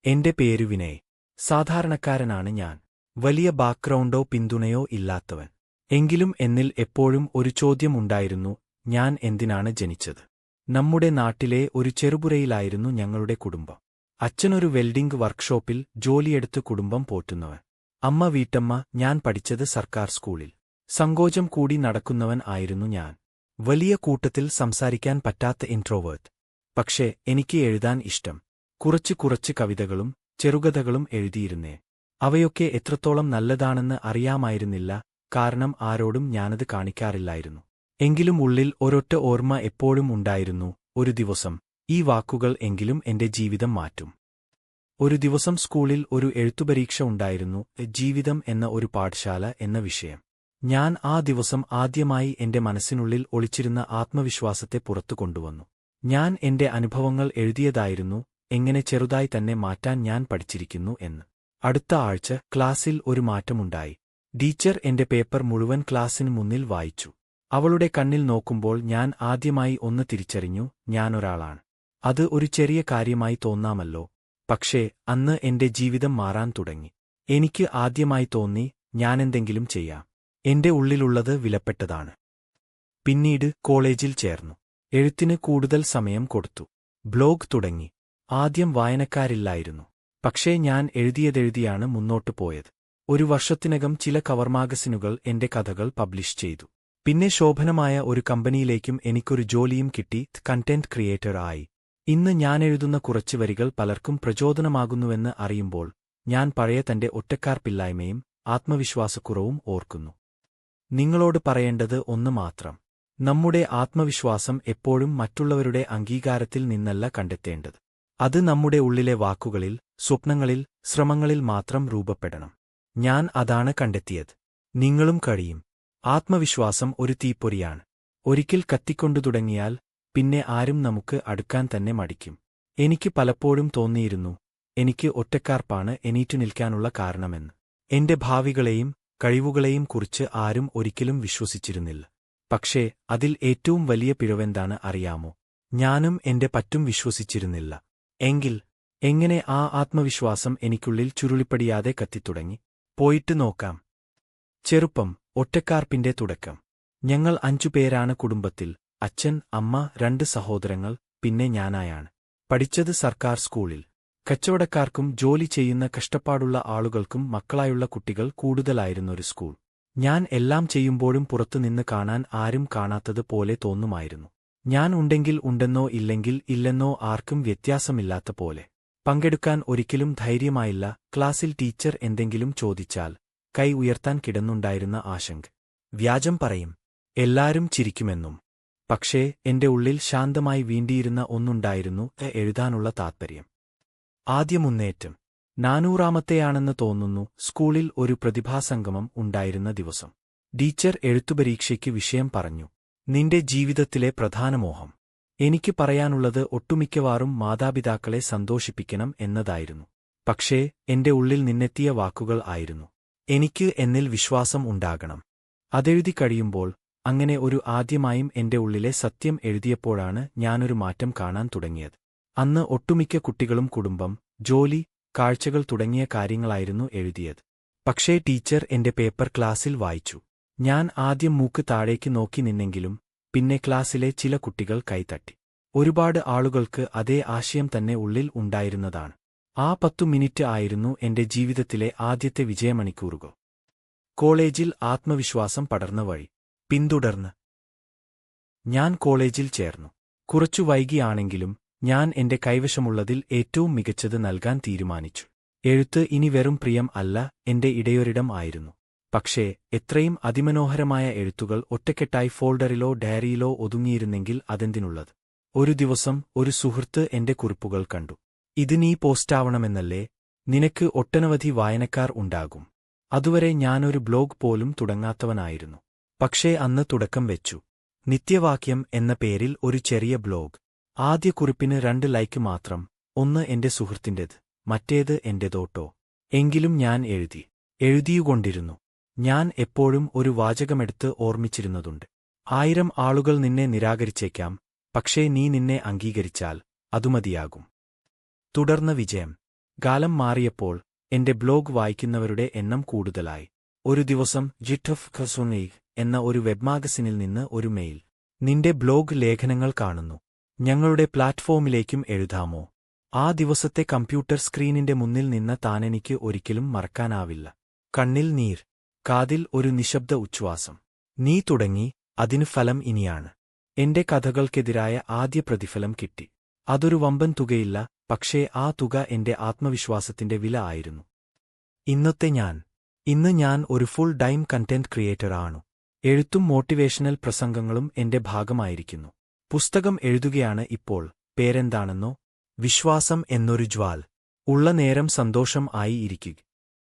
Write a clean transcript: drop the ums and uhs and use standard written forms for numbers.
എന്റെ പേര് വിനയ്. സാധാരണക്കാരനാണ് ഞാൻ. വലിയ ബാക്ക്ഗ്രൗണ്ടോ പിന്തുണയോ ഇല്ലാത്തവൻ. എങ്കിലും എന്നിൽ എപ്പോഴും ഒരു ചോദ്യം ഉണ്ടായിരുന്നു, ഞാൻ എന്തിനാണ് ജനിച്ചത്? നമ്മുടെ നാട്ടിലെ ഒരു ചെറുപുരയിലായിരുന്നു ഞങ്ങളുടെ കുടുംബം. അച്ഛനൊരു വെൽഡിംഗ് വർക്ക്ഷോപ്പിൽ ജോലിയെടുത്ത് കുടുംബം പോറ്റുന്നവൻ. അമ്മ വീട്ടമ്മ. ഞാൻ പഠിച്ചത് സർക്കാർ സ്കൂളിൽ. സങ്കോചം കൂടി നടക്കുന്നവൻ ആയിരുന്നു ഞാൻ. വലിയ കൂട്ടത്തിൽ സംസാരിക്കാൻ പറ്റാത്ത ഇൻട്രോവേർട്ട്. പക്ഷേ എനിക്ക് എഴുതാൻ ഇഷ്ടം. കുറച്ച് കവിതകളും ചെറുകഥകളും എഴുതിയിരുന്നേ. അവയൊക്കെ എത്രത്തോളം നല്ലതാണെന്ന് അറിയാമായിരുന്നില്ല, കാരണം ആരോടും ഞാനത് കാണിക്കാറില്ലായിരുന്നു. എങ്കിലും ഉള്ളിൽ ഒരൊറ്റ ഓർമ്മ എപ്പോഴും ഉണ്ടായിരുന്നു, ഒരു ദിവസം ഈ വാക്കുകൾ എങ്കിലും എന്റെ ജീവിതം മാറ്റും. ഒരു ദിവസം സ്കൂളിൽ ഒരു എഴുത്തുപരീക്ഷ ഉണ്ടായിരുന്നു, ജീവിതം എന്ന ഒരു പാഠശാല എന്ന വിഷയം. ഞാൻ ആ ദിവസം ആദ്യമായി എന്റെ മനസ്സിനുള്ളിൽ ഒളിച്ചിരുന്ന ആത്മവിശ്വാസത്തെ പുറത്തു കൊണ്ടുവന്നു. ഞാൻ എന്റെ അനുഭവങ്ങൾ എഴുതിയതായിരുന്നു, എങ്ങനെ ചെറുതായി തന്നെ മാറ്റാൻ ഞാൻ പഠിച്ചിരിക്കുന്നു എന്ന്. അടുത്ത ആഴ്ച ക്ലാസ്സിൽ ഒരു മാറ്റമുണ്ടായി. ടീച്ചർ എന്റെ പേപ്പർ മുഴുവൻ ക്ലാസ്സിന് മുന്നിൽ വായിച്ചു. അവളുടെ കണ്ണിൽ നോക്കുമ്പോൾ ഞാൻ ആദ്യമായി ഒന്ന് തിരിച്ചറിഞ്ഞു, ഞാനൊരാളാണ്. അത് ഒരു ചെറിയ കാര്യമായി തോന്നാമല്ലോ, പക്ഷേ അന്ന് എന്റെ ജീവിതം മാറാൻ തുടങ്ങി. എനിക്ക് ആദ്യമായി തോന്നി, ഞാനെന്തെങ്കിലും ചെയ്യാം. എന്റെ ഉള്ളിലുള്ളത് വിലപ്പെട്ടതാണ്. പിന്നീട് കോളേജിൽ ചേർന്നു. എഴുത്തിന് കൂടുതൽ സമയം കൊടുത്തു. ബ്ലോഗ് തുടങ്ങി. ആദ്യം വായനക്കാരില്ലായിരുന്നു. പക്ഷേ ഞാൻ എഴുതിയതെഴുതിയാണ് മുന്നോട്ടു പോയത്. ഒരു വർഷത്തിനകം ചില കവർ മാഗസിനുകൾ എന്റെ കഥകൾ പബ്ലിഷ് ചെയ്തു. പിന്നെ ശോഭനമായ ഒരു കമ്പനിയിലേക്കും എനിക്കൊരു ജോലിയും കിട്ടി, കണ്ടന്റ് ക്രിയേറ്റർ ആയി. ഇന്ന് ഞാനെഴുതുന്ന കുറച്ച് വരികൾ പലർക്കും പ്രചോദനമാകുന്നുവെന്ന് അറിയുമ്പോൾ ഞാൻ പഴയ തന്റെ ഒറ്റക്കാർപ്പില്ലായ്മയും ആത്മവിശ്വാസക്കുറവും ഓർക്കുന്നു. നിങ്ങളോട് പറയേണ്ടത് ഒന്ന് മാത്രം. നമ്മുടെ ആത്മവിശ്വാസം എപ്പോഴും മറ്റുള്ളവരുടെ അംഗീകാരത്തിൽ നിന്നല്ല കണ്ടെത്തേണ്ടത്. അത് നമ്മുടെ ഉള്ളിലെ വാക്കുകളിൽ, സ്വപ്നങ്ങളിൽ, ശ്രമങ്ങളിൽ മാത്രം രൂപപ്പെടണം. ഞാൻ അതാണ് കണ്ടെത്തിയത്. നിങ്ങളും കഴിയും. ആത്മവിശ്വാസം ഒരു തീപ്പൊരിയാണ്. ഒരിക്കൽ കത്തിക്കൊണ്ടു തുടങ്ങിയാൽ പിന്നെ ആരും നമുക്ക് അടുക്കാൻ തന്നെ മടിക്കും. എനിക്ക് പലപ്പോഴും തോന്നിയിരുന്നു, എനിക്ക് ഒറ്റക്കാർപ്പാണ് എണീറ്റു നിൽക്കാനുള്ള കാരണമെന്ന്. എന്റെ ഭാവികളെയും കഴിവുകളെയും കുറിച്ച് ആരും ഒരിക്കലും വിശ്വസിച്ചിരുന്നില്ല. പക്ഷേ അതിൽ ഏറ്റവും വലിയ പിഴവെന്താണ് അറിയാമോ? ഞാനും എന്റെ പറ്റും വിശ്വസിച്ചിരുന്നില്ല. എങ്കിൽ എങ്ങനെ ആ ആത്മവിശ്വാസം എനിക്കുള്ളിൽ ചുരുളിപ്പടിയാതെ കത്തിത്തുടങ്ങി? പോയിട്ട് നോക്കാം. ചെറുപ്പം, ഒറ്റക്കാർപ്പിന്റെ തുടക്കം. ഞങ്ങൾ 5 പേരാണ് കുടുംബത്തിൽ. അച്ഛൻ, അമ്മ, 2 സഹോദരങ്ങൾ, പിന്നെ ഞാനായാണ്. പഠിച്ചത് സർക്കാർ സ്കൂളിൽ. കച്ചവടക്കാർക്കും ജോലി ചെയ്യുന്ന കഷ്ടപ്പാടുള്ള ആളുകൾക്കും മക്കളായുള്ള കുട്ടികൾ കൂടുതലായിരുന്നൊരു സ്കൂൾ. ഞാൻ എല്ലാം ചെയ്യുമ്പോഴും പുറത്തുനിന്ന് കാണാൻ ആരും കാണാത്തത് പോലെ തോന്നുമായിരുന്നു. ഞാൻ ഉണ്ടെങ്കിൽ ഉണ്ടെന്നോ ഇല്ലെങ്കിൽ ഇല്ലെന്നോ ആർക്കും വ്യത്യാസമില്ലാത്ത പോലെ. പങ്കെടുക്കാൻ ഒരിക്കലും ധൈര്യമായില്ല. ക്ലാസ്സിൽ ടീച്ചർ എന്തെങ്കിലും ചോദിച്ചാൽ കൈ ഉയർത്താൻ കിടന്നുണ്ടായിരുന്ന ആശങ്ക. വ്യാജം പറയും, എല്ലാരും ചിരിക്കുമെന്നും. പക്ഷേ എന്റെ ഉള്ളിൽ ശാന്തമായി വീണ്ടിയിരുന്ന ഒന്നുണ്ടായിരുന്നു, എഴുതാനുള്ള താത്പര്യം. ആദ്യ മുന്നേറ്റം. 400ാമത്തെയാണെന്ന് തോന്നുന്നു, സ്കൂളിൽ ഒരു പ്രതിഭാസംഗമം ഉണ്ടായിരുന്ന ദിവസം. ടീച്ചർ എഴുത്തുപരീക്ഷയ്ക്ക് വിഷയം പറഞ്ഞു, നിന്റെ ജീവിതത്തിലെ പ്രധാന മോഹം. എനിക്ക് പറയാനുള്ളത് ഒട്ടുമിക്കവാറും മാതാപിതാക്കളെ സന്തോഷിപ്പിക്കണം എന്നതായിരുന്നു. പക്ഷേ എന്റെ ഉള്ളിൽ നിന്നെത്തിയ വാക്കുകൾ ആയിരുന്നു, എനിക്ക് എന്നിൽ വിശ്വാസം ഉണ്ടാകണം. അതെഴുതി കഴിയുമ്പോൾ, അങ്ങനെ ഒരു ആദ്യമായും എന്റെ ഉള്ളിലെ സത്യം എഴുതിയപ്പോഴാണ് ഞാനൊരു മാറ്റം കാണാൻ തുടങ്ങിയത്. അന്ന് ഒട്ടുമിക്ക കുട്ടികളും കുടുംബം, ജോലി, കാഴ്ചകൾ തുടങ്ങിയ കാര്യങ്ങളായിരുന്നു എഴുതിയത്. പക്ഷേ ടീച്ചർ എന്റെ പേപ്പർ ക്ലാസ്സിൽ വായിച്ചു. ഞാൻ ആദ്യം മൂക്ക് താഴേക്ക് നോക്കി നിന്നെങ്കിലും പിന്നെ ക്ലാസ്സിലെ ചില കുട്ടികൾ കൈതട്ടി. ഒരുപാട് ആളുകൾക്ക് അതേ ആശയം തന്നെ ഉള്ളിൽ ഉണ്ടായിരുന്നതാണ്. ആ 10 മിനിറ്റ് ആയിരുന്നു എന്റെ ജീവിതത്തിലെ ആദ്യത്തെ വിജയമണിക്കൂറുകൾ. കോളേജിൽ ആത്മവിശ്വാസം പടർന്ന വഴി. പിന്തുടർന്ന് ഞാൻ കോളേജിൽ ചേർന്നു. കുറച്ചു വൈകിയാണെങ്കിലും ഞാൻ എന്റെ കൈവശമുള്ളതിൽ ഏറ്റവും മികച്ചത് നൽകാൻ തീരുമാനിച്ചു. എഴുത്ത് ഇനി വെറും പ്രിയം അല്ല, എന്റെ ഇടയൊരിടം ആയിരുന്നു. പക്ഷേ എത്രയും അതിമനോഹരമായ എഴുത്തുകൾ ഒറ്റക്കെട്ടായി ഫോൾഡറിലോ ഡയറിയിലോ ഒതുങ്ങിയിരുന്നെങ്കിൽ അതെന്തിനുള്ളത്? ഒരു ദിവസം ഒരു സുഹൃത്ത് എന്റെ കുറിപ്പുകൾ കണ്ടു. ഇത് നീ പോസ്റ്റാവണമെന്നല്ലേ? നിനക്ക് ഒട്ടനവധി വായനക്കാർ ഉണ്ടാകും. അതുവരെ ഞാനൊരു ബ്ലോഗ് പോലും തുടങ്ങാത്തവനായിരുന്നു. പക്ഷേ അന്ന് തുടക്കം വെച്ചു. നിത്യവാക്യം എന്ന പേരിൽ ഒരു ചെറിയ ബ്ലോഗ്. ആദ്യ കുറിപ്പിന് 2 ലൈക്ക് മാത്രം. ഒന്ന് എന്റെ സുഹൃത്തിന്റേത്, മറ്റേത് എന്റേതോട്ടോ. എങ്കിലും ഞാൻ എഴുതിയുകൊണ്ടിരുന്നു. ഞാൻ എപ്പോഴും ഒരു വാചകമെടുത്ത് ഓർമ്മിച്ചിരുന്നതുണ്ട്. 1000 ആളുകൾ നിന്നെ നിരാകരിച്ചേക്കാം, പക്ഷേ നീ നിന്നെ അംഗീകരിച്ചാൽ അതുമതിയാകും. തുടർന്ന് വിജയം. കാലം മാറിയപ്പോൾ എന്റെ ബ്ലോഗ് വായിക്കുന്നവരുടെ എണ്ണം കൂടുതലായി. ഒരു ദിവസം ജിറ്റ് ഓഫ് ഖസുനൈഗ് എന്ന ഒരു വെബ് മാഗസിനിൽ നിന്ന് ഒരു മെയിൽ. നിന്റെ ബ്ലോഗ് ലേഖനങ്ങൾ കാണുന്നു. ഞങ്ങളുടെ പ്ലാറ്റ്ഫോമിലേക്കും എഴുതാമോ? ആ ദിവസത്തെ കമ്പ്യൂട്ടർ സ്ക്രീനിന്റെ മുന്നിൽ നിന്ന് താനെനിക്ക് ഒരിക്കലും മറക്കാനാവില്ല. കണ്ണിൽ നീർ, കാതിൽ ഒരു നിശബ്ദ ഉച്ഛ്വാസം. നീ തുടങ്ങി, അതിന് ഫലം ഇനിയാണ്. എന്റെ കഥകൾക്കെതിരായ ആദ്യ പ്രതിഫലം കിട്ടി. അതൊരു വമ്പൻ തുകയില്ല, പക്ഷേ ആ തുക എന്റെ ആത്മവിശ്വാസത്തിന്റെ വില ആയിരുന്നു. ഇന്ന് ഞാൻ ഒരു ഫുൾ ടൈം കണ്ടന്റ് ക്രിയേറ്റർ ആണ്. എഴുത്തും മോട്ടിവേഷണൽ പ്രസംഗങ്ങളും എന്റെ ഭാഗമായിരിക്കുന്നു. പുസ്തകം എഴുതുകയാണ് ഇപ്പോൾ. പേരെന്താണെന്നോ? വിശ്വാസം എന്നൊരു ജ്വാൽ. ഉള്ള നേരം സന്തോഷം ആയി ഇരിക്കുക.